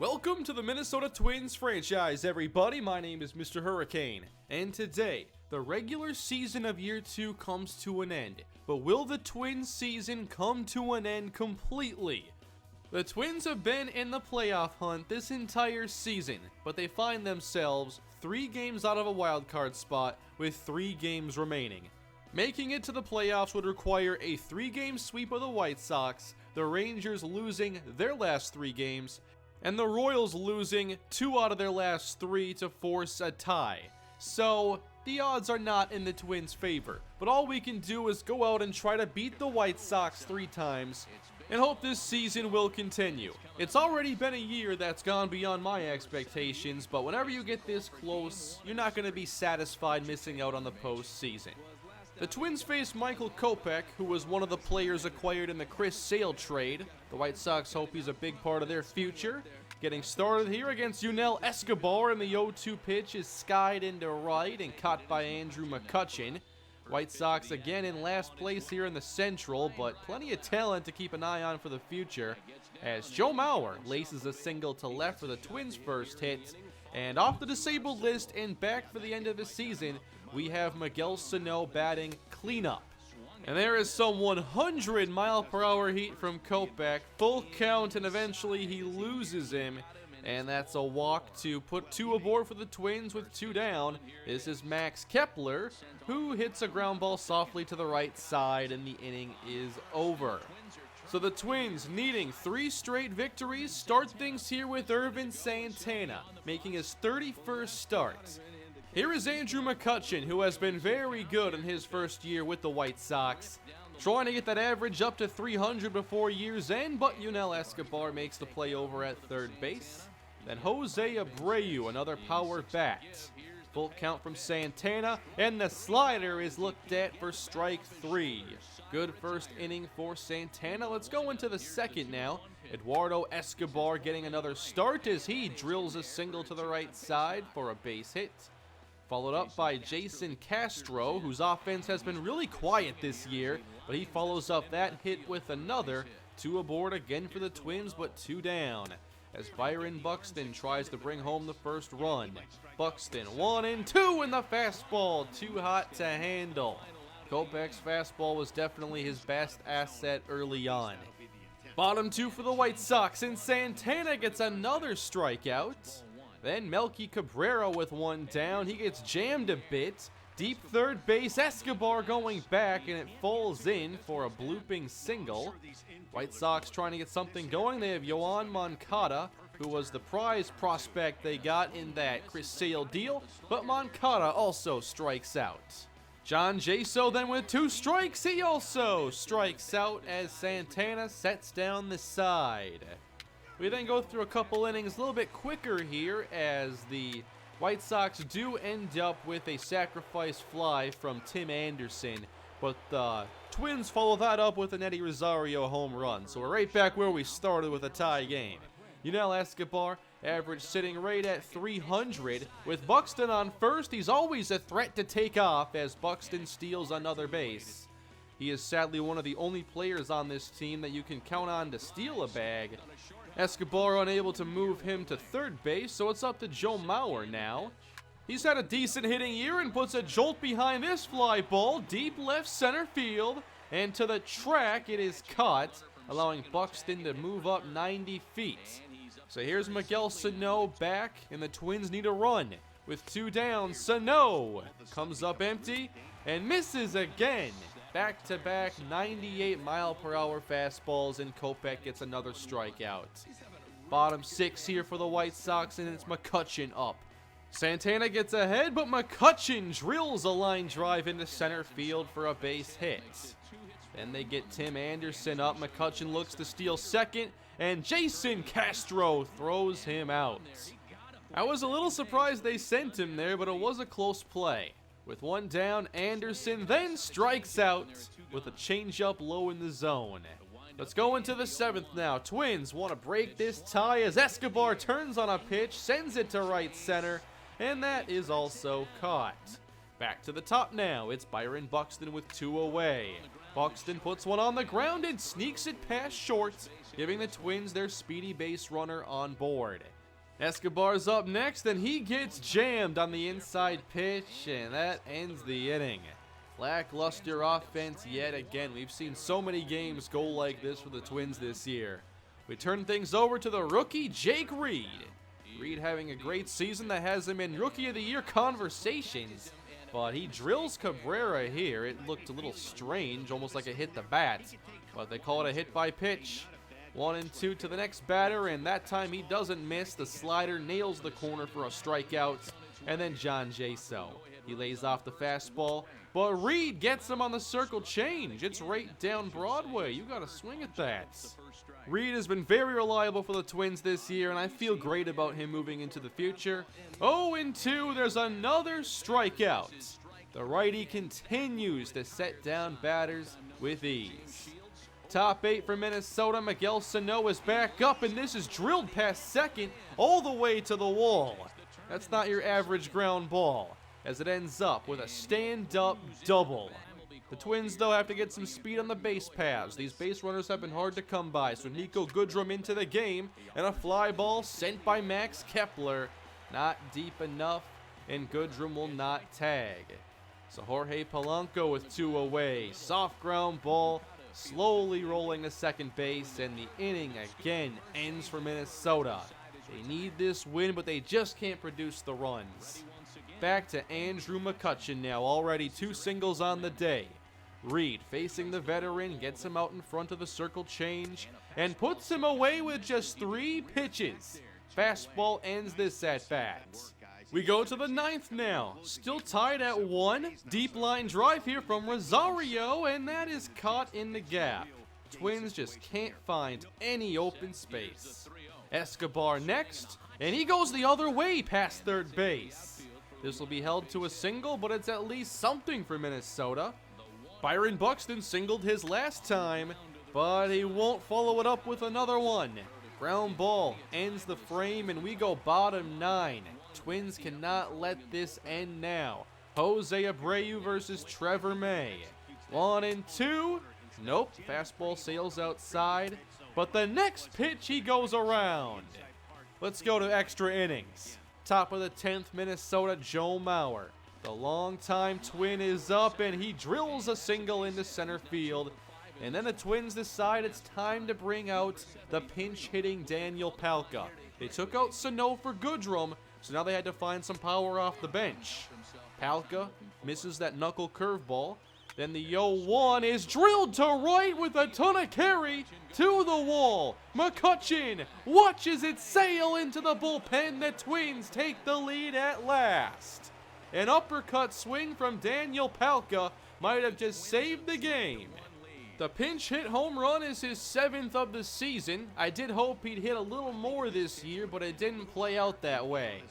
Welcome to the Minnesota Twins franchise, everybody. My name is MrHurriicane, and today, the regular season of Year 2 comes to an end. But will the Twins season come to an end completely? The Twins have been in the playoff hunt this entire season, but they find themselves 3 games out of a wildcard spot with 3 games remaining. Making it to the playoffs would require a 3-game sweep of the White Sox, the Rangers losing their last 3 games, and the Royals losing 2 out of their last 3 to force a tie. So, the odds are not in the Twins' favor, but all we can do is go out and try to beat the White Sox 3 times, and hope this season will continue. It's already been a year that's gone beyond my expectations, but whenever you get this close, you're not going to be satisfied missing out on the postseason. The Twins face Michael Kopech, who was one of the players acquired in the Chris Sale trade. The White Sox hope he's a big part of their future. Getting started here against Yunel Escobar, and the 0-2 pitch is skied into right and caught by Andrew McCutchen. White Sox again in last place here in the Central, but plenty of talent to keep an eye on for the future, as Joe Mauer laces a single to left for the Twins' first hit. And off the disabled list and back for the end of the season, we have Miguel Sano batting cleanup. And there is some 100-mile-per-hour heat from Kopech, full count, and eventually he loses him. And that's a walk to put 2 aboard for the Twins with 2 down. This is Max Kepler, who hits a ground ball softly to the right side, and the inning is over. So the Twins, needing 3 straight victories, start things here with Ervin Santana, making his 31st start. Here is Andrew McCutchen, who has been very good in his first year with the White Sox, trying to get that average up to 300 before year's end, but Yunel Escobar makes the play over at third base. Then Jose Abreu, another power bat. Full count from Santana, and the slider is looked at for strike 3. Good first inning for Santana. Let's go into the second now. Eduardo Escobar getting another start as he drills a single to the right side for a base hit. Followed up by Jason Castro, whose offense has been really quiet this year, but he follows up that hit with another. 2 aboard again for the Twins, but 2 down, as Byron Buxton tries to bring home the first run. Buxton 1-2, and the fastball too hot to handle. Kopech's fastball was definitely his best asset early on. Bottom 2 for the White Sox, and Santana gets another strikeout. Then Melky Cabrera with 1 down. He gets jammed a bit. Deep third base, Escobar going back, and it falls in for a blooping single. White Sox trying to get something going. They have Yoan Moncada, who was the prize prospect they got in that Chris Sale deal, but Moncada also strikes out. John Jaso then with 2 strikes. He also strikes out as Santana sets down the side. We then go through a couple innings a little bit quicker here, as the White Sox do end up with a sacrifice fly from Tim Anderson, but the Twins follow that up with an Eddie Rosario home run. So we're right back where we started with a tie game. Yunel Escobar, average sitting right at 300. With Buxton on first, he's always a threat to take off as Buxton steals another base. He is sadly one of the only players on this team that you can count on to steal a bag. Escobar unable to move him to third base, so it's up to Joe Mauer now. He's had a decent hitting year and puts a jolt behind this fly ball, deep left center field, and to the track it is caught, allowing Buxton to move up 90 feet. So here's Miguel Sano back, and the Twins need a run. With 2 down, Sano comes up empty and misses again. Back-to-back 98-mile-per-hour fastballs, and Kopech gets another strikeout. Bottom 6 here for the White Sox, and it's McCutchen up. Santana gets ahead, but McCutchen drills a line drive into center field for a base hit. Then they get Tim Anderson up. McCutchen looks to steal second, and Jason Castro throws him out. I was a little surprised they sent him there, but it was a close play. With 1 down, Anderson then strikes out with a changeup low in the zone. Let's go into the 7th now. Twins want to break this tie as Escobar turns on a pitch, sends it to right center, and that is also caught. Back to the top now. It's Byron Buxton with 2 away. Buxton puts one on the ground and sneaks it past short, giving the Twins their speedy base runner on board. Escobar's up next, and he gets jammed on the inside pitch, and that ends the inning. Lackluster offense yet again. We've seen so many games go like this for the Twins this year. We turn things over to the rookie, Jake Reed. Reed having a great season that has him in Rookie of the Year conversations, but he drills Cabrera here. It looked a little strange, almost like it hit the bat, but they call it a hit by pitch. 1-2 to the next batter, and that time he doesn't miss. The slider nails the corner for a strikeout, and then John Jaso. He lays off the fastball, but Reed gets him on the circle change. It's right down Broadway. You gotta swing at that. Reed has been very reliable for the Twins this year, and I feel great about him moving into the future. 0-2, there's another strikeout. The righty continues to set down batters with ease. Top 8 for Minnesota. Miguel Sano is back up, and this is drilled past second all the way to the wall. That's not your average ground ball, as it ends up with a stand-up double. The Twins, though, have to get some speed on the base paths. These base runners have been hard to come by, so Nico Goodrum into the game, and a fly ball sent by Max Kepler. Not deep enough, and Goodrum will not tag. So Jorge Polanco with 2 away. Soft ground ball, slowly rolling to second base, and the inning again ends for Minnesota. They need this win, but they just can't produce the runs. Back to Andrew McCutchen now, already 2 singles on the day. Reed, facing the veteran, gets him out in front of the circle change and puts him away with just 3 pitches. Fastball ends this at-bat. We go to the 9th now, still tied at 1. Deep line drive here from Rosario, and that is caught in the gap. Twins just can't find any open space. Escobar next, and he goes the other way past third base. This will be held to a single, but it's at least something for Minnesota. Byron Buxton singled his last time, but he won't follow it up with another one. Ground ball ends the frame, and we go bottom 9. Twins cannot let this end now. Jose Abreu versus Trevor May. 1-2. Nope, fastball sails outside, but the next pitch he goes around. Let's go to extra innings. Top of the 10th, Minnesota, Joe Mauer. The longtime Twin is up, and he drills a single into center field. And then the Twins decide it's time to bring out the pinch-hitting Daniel Palka. They took out Sano for Goodrum, so now they had to find some power off the bench. Palka misses that knuckle curveball. Then the 0-1 is drilled to right with a ton of carry to the wall. McCutchen watches it sail into the bullpen. The Twins take the lead at last. An uppercut swing from Daniel Palka might have just saved the game. The pinch hit home run is his 7th of the season. I did hope he'd hit a little more this year, but it didn't play out that way.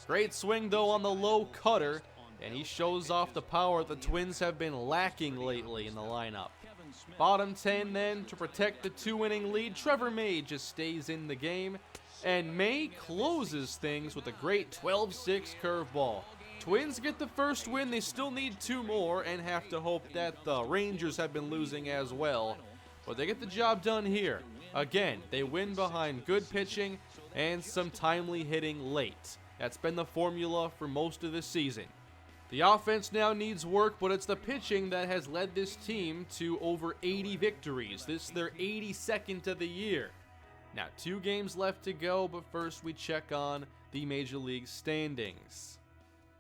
Great swing though on the low cutter, and he shows off the power the Twins have been lacking lately in the lineup. Bottom 10 then, to protect the 2-inning lead, Trevor May just stays in the game, and May closes things with a great 12-6 curveball. Twins get the first win. They still need 2 more and have to hope that the Rangers have been losing as well. But they get the job done here. Again, they win behind good pitching and some timely hitting late. That's been the formula for most of the season. The offense now needs work, but it's the pitching that has led this team to over 80 victories. This is their 82nd of the year. Now, 2 games left to go, but first we check on the Major League standings.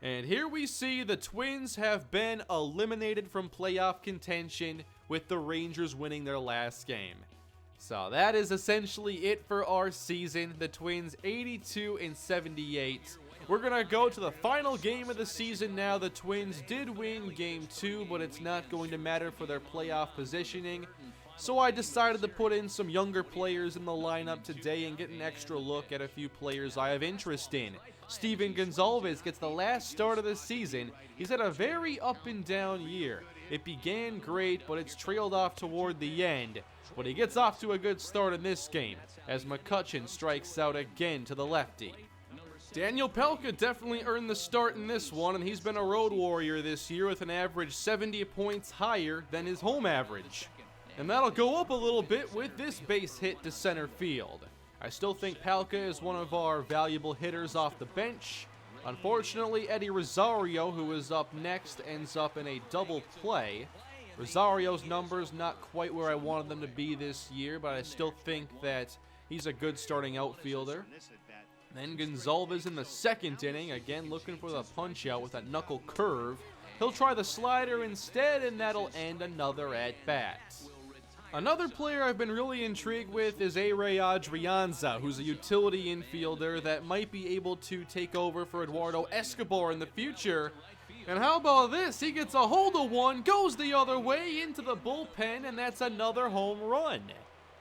And here we see the Twins have been eliminated from playoff contention with the Rangers winning their last game. So that is essentially it for our season. The Twins 82-78. We're going to go to the final game of the season now. The Twins did win Game 2, but it's not going to matter for their playoff positioning. So I decided to put in some younger players in the lineup today and get an extra look at a few players I have interest in. Steven Gonzalez gets the last start of the season. He's had a very up and down year. It began great, but it's trailed off toward the end. But he gets off to a good start in this game, as McCutchen strikes out again to the lefty. Daniel Palka definitely earned the start in this one, and he's been a road warrior this year with an average 70 points higher than his home average. And that'll go up a little bit with this base hit to center field. I still think Palka is one of our valuable hitters off the bench. Unfortunately, Eddie Rosario, who is up next, ends up in a double play. Rosario's numbers not quite where I wanted them to be this year, but I still think that he's a good starting outfielder. Then Gonzalez in the second inning, again looking for the punch out with that knuckle curve. He'll try the slider instead, and that'll end another at-bat. Another player I've been really intrigued with is REG Adrianza, who's a utility infielder that might be able to take over for Eduardo Escobar in the future. And how about this? He gets a hold of one, goes the other way into the bullpen, and that's another home run.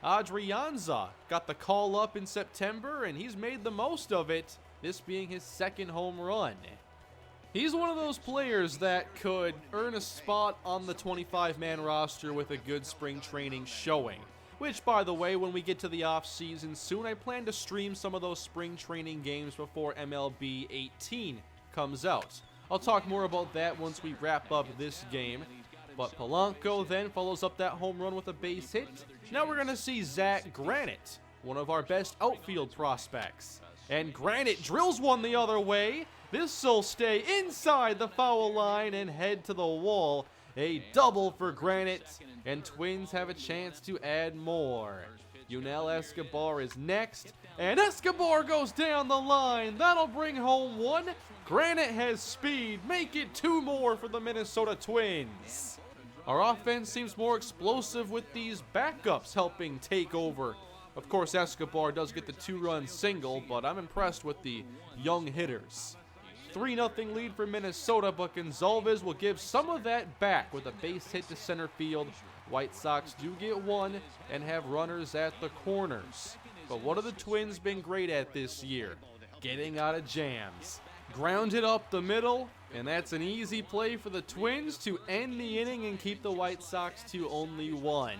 Adrianza got the call up in September, and he's made the most of it, this being his second home run. He's one of those players that could earn a spot on the 25-man roster with a good spring training showing. Which, by the way, when we get to the off-season soon, I plan to stream some of those spring training games before MLB 18 comes out. I'll talk more about that once we wrap up this game. But Polanco then follows up that home run with a base hit. Now we're going to see Zach Granite, one of our best outfield prospects. And Granite drills one the other way. This'll stay inside the foul line and head to the wall. A double for Granite, and Twins have a chance to add more. Yunel Escobar is next, and Escobar goes down the line. That'll bring home one. Granite has speed. Make it two more for the Minnesota Twins. Our offense seems more explosive with these backups helping take over. Of course, Escobar does get the two-run single, but I'm impressed with the young hitters. 3-0 lead for Minnesota, but Gonzalez will give some of that back with a base hit to center field. White Sox do get one and have runners at the corners. But what have the Twins been great at this year? Getting out of jams. Grounded up the middle, and that's an easy play for the Twins to end the inning and keep the White Sox to only one.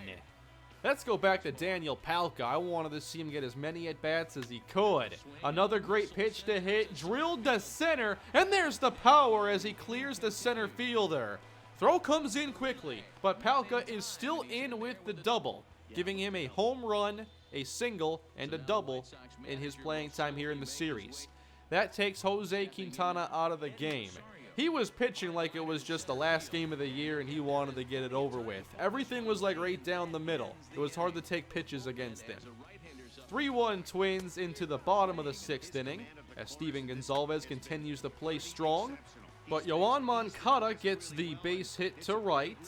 Let's go back to Daniel Palka. I wanted to see him get as many at-bats as he could. Another great pitch to hit, drilled to center, and there's the power as he clears the center fielder. Throw comes in quickly, but Palka is still in with the double, giving him a home run, a single, and a double in his playing time here in the series. That takes Jose Quintana out of the game. He was pitching like it was just the last game of the year and he wanted to get it over with. Everything was like right down the middle. It was hard to take pitches against him. 3-1 Twins into the bottom of the sixth inning as Steven Gonzalez continues to play strong. But Yoan Moncada gets the base hit to right,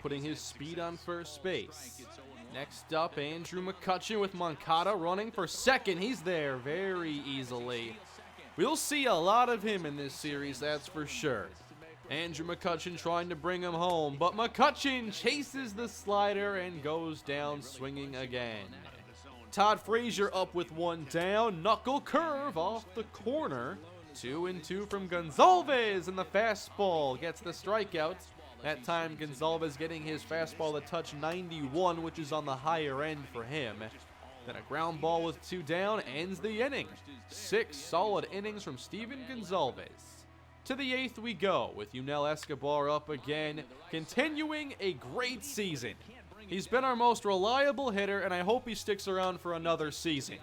putting his speed on first base. Next up, Andrew McCutchen with Moncada running for second. He's there very easily. We'll see a lot of him in this series, that's for sure. Andrew McCutchen trying to bring him home, but McCutchen chases the slider and goes down swinging again. Todd Frazier up with one down, knuckle curve off the corner. 2-2 from Gonzalez, and the fastball gets the strikeout. That time Gonzalez getting his fastball to touch 91, which is on the higher end for him. Then a ground ball with two down ends the inning. 6 solid innings from Steven Gonzalez. To the 8th we go with Yunel Escobar up again, continuing a great season. He's been our most reliable hitter, and I hope he sticks around for another season.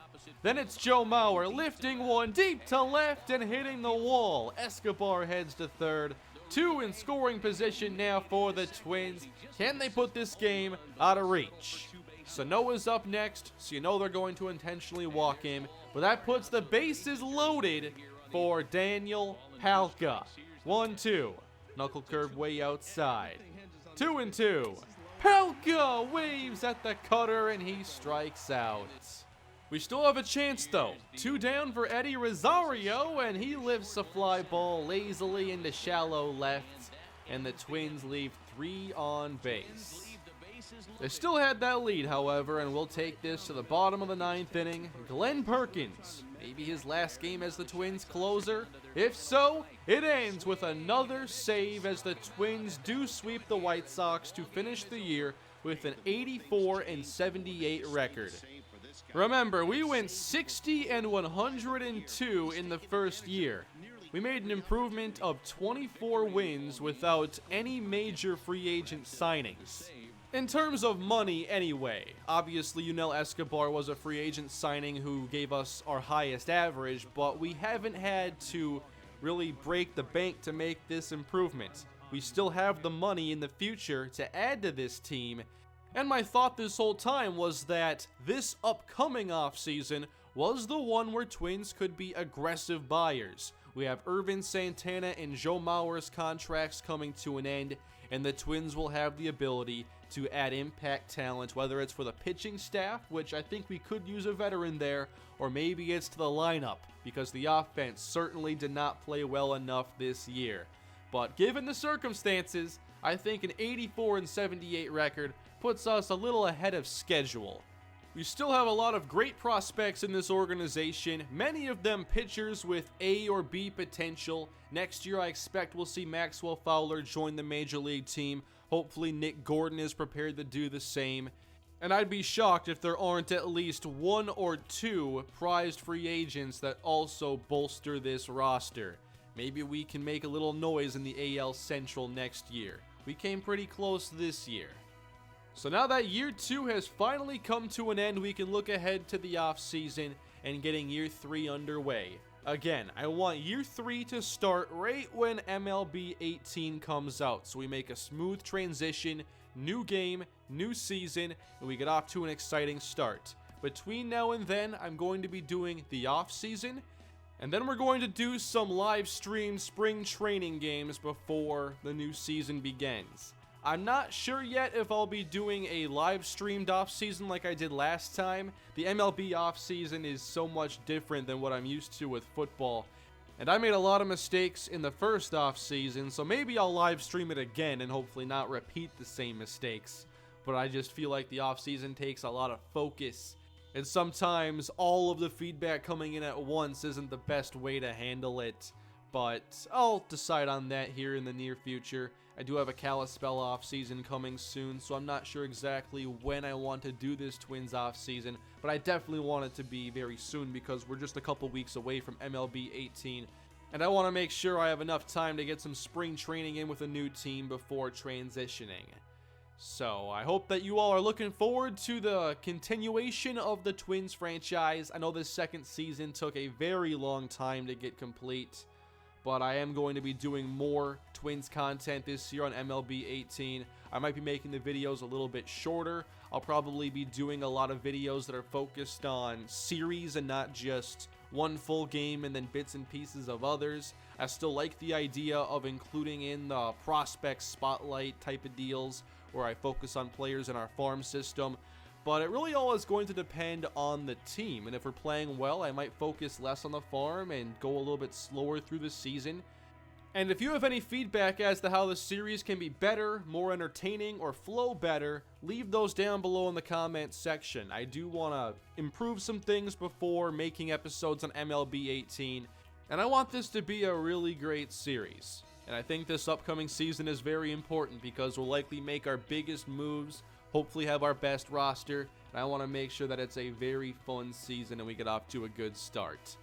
Then it's Joe Mauer lifting one deep to left and hitting the wall. Escobar heads to third. 2 in scoring position now for the Twins. Can they put this game out of reach? Sanoa's up next, so you know they're going to intentionally walk him. But that puts the bases loaded for Daniel Palka. 1-2. Knuckle curve way outside. 2-2. Palka waves at the cutter and he strikes out. We still have a chance though. 2 down for Eddie Rosario, and he lifts a fly ball lazily into shallow left, and the Twins leave 3 on base. They still had that lead, however, and we'll take this to the bottom of the 9th inning. Glenn Perkins, maybe his last game as the Twins closer. If so, it ends with another save as the Twins do sweep the White Sox to finish the year with an 84-78 record. Remember, we went 60 and 102 in the first year. We made an improvement of 24 wins without any major free agent signings. In terms of money anyway, obviously Yunel Escobar was a free agent signing who gave us our highest average, but we haven't had to really break the bank to make this improvement. We still have the money in the future to add to this team, and my thought this whole time was that this upcoming offseason was the one where Twins could be aggressive buyers. We have Irvin Santana and Joe Mauer's contracts coming to an end, and the Twins will have the ability to add impact talent, whether it's for the pitching staff, which I think we could use a veteran there, or maybe it's to the lineup, because the offense certainly did not play well enough this year. But given the circumstances, I think an 84 and 78 record puts us a little ahead of schedule. We still have a lot of great prospects in this organization, many of them pitchers with A or B potential. Next year I expect we'll see Maxwell Fowler join the Major League team. Hopefully Nick Gordon is prepared to do the same. And I'd be shocked if there aren't at least one or two prized free agents that also bolster this roster. Maybe we can make a little noise in the AL Central next year. We came pretty close this year. So now that year 2 has finally come to an end, we can look ahead to the offseason and getting year 3 underway. Again, I want year 3 to start right when MLB 18 comes out, so we make a smooth transition, new game, new season, and we get off to an exciting start. Between now and then, I'm going to be doing the offseason, and then we're going to do some live streamed spring training games before the new season begins. I'm not sure yet if I'll be doing a live streamed offseason like I did last time. The MLB offseason is so much different than what I'm used to with football, and I made a lot of mistakes in the first offseason, so maybe I'll live stream it again and hopefully not repeat the same mistakes. But I just feel like the offseason takes a lot of focus, and sometimes all of the feedback coming in at once isn't the best way to handle it. But I'll decide on that here in the near future. I do have a Kalispell offseason coming soon, so I'm not sure exactly when I want to do this Twins offseason, but I definitely want it to be very soon because we're just a couple weeks away from MLB 18, and I want to make sure I have enough time to get some spring training in with a new team before transitioning. So I hope that you all are looking forward to the continuation of the Twins franchise. I know this second season took a very long time to get complete, but I am going to be doing more Twins content this year on MLB 18. I might be making the videos a little bit shorter. I'll probably be doing a lot of videos that are focused on series and not just one full game and then bits and pieces of others. I still like the idea of including in the prospect spotlight type of deals where I focus on players in our farm system. But it really all is going to depend on the team, and if we're playing well, I might focus less on the farm and go a little bit slower through the season. And if you have any feedback as to how the series can be better, more entertaining, or flow better, leave those down below in the comments section. I do want to improve some things before making episodes on MLB 18, and I want this to be a really great series. And I think this upcoming season is very important because we'll likely make our biggest moves, hopefully have our best roster, and I want to make sure that it's a very fun season and we get off to a good start.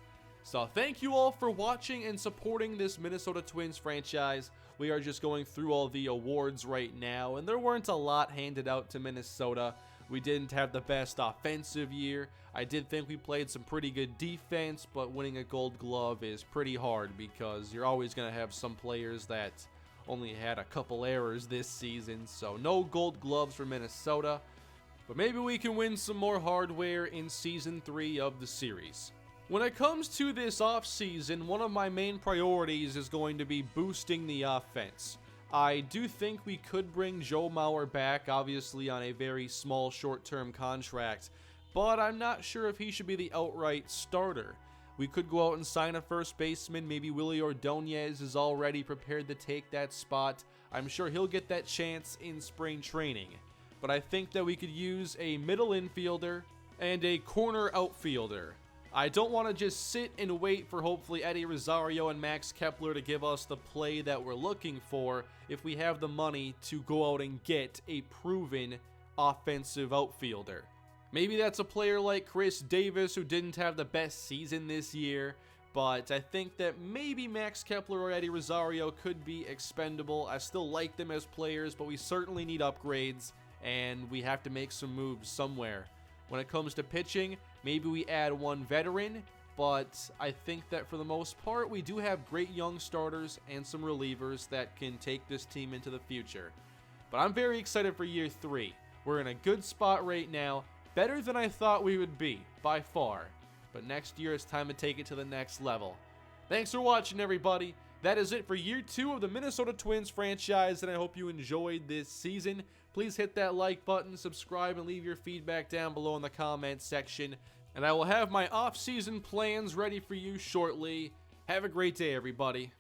So thank you all for watching and supporting this Minnesota Twins franchise. We are just going through all the awards right now, and there weren't a lot handed out to Minnesota. We didn't have the best offensive year. I did think we played some pretty good defense, but winning a Gold Glove is pretty hard because you're always going to have some players that only had a couple errors this season, so no Gold Gloves for Minnesota. But maybe we can win some more hardware in Season 3 of the series. When it comes to this offseason, one of my main priorities is going to be boosting the offense. I do think we could bring Joe Mauer back, obviously on a very small short-term contract, but I'm not sure if he should be the outright starter. We could go out and sign a first baseman. Maybe Willie Ordonez is already prepared to take that spot. I'm sure he'll get that chance in spring training. But I think that we could use a middle infielder and a corner outfielder. I don't want to just sit and wait for hopefully Eddie Rosario and Max Kepler to give us the play that we're looking for if we have the money to go out and get a proven offensive outfielder. Maybe that's a player like Chris Davis, who didn't have the best season this year, but I think that maybe Max Kepler or Eddie Rosario could be expendable. I still like them as players, but we certainly need upgrades, and we have to make some moves somewhere. When it comes to pitching, maybe we add one veteran, but I think that for the most part, we do have great young starters and some relievers that can take this team into the future. But I'm very excited for year 3. We're in a good spot right now, better than I thought we would be, by far. But next year, it's time to take it to the next level. Thanks for watching, everybody. That is it for year 2 of the Minnesota Twins franchise, and I hope you enjoyed this season. Please hit that like button, subscribe, and leave your feedback down below in the comments section. And I will have my off-season plans ready for you shortly. Have a great day, everybody.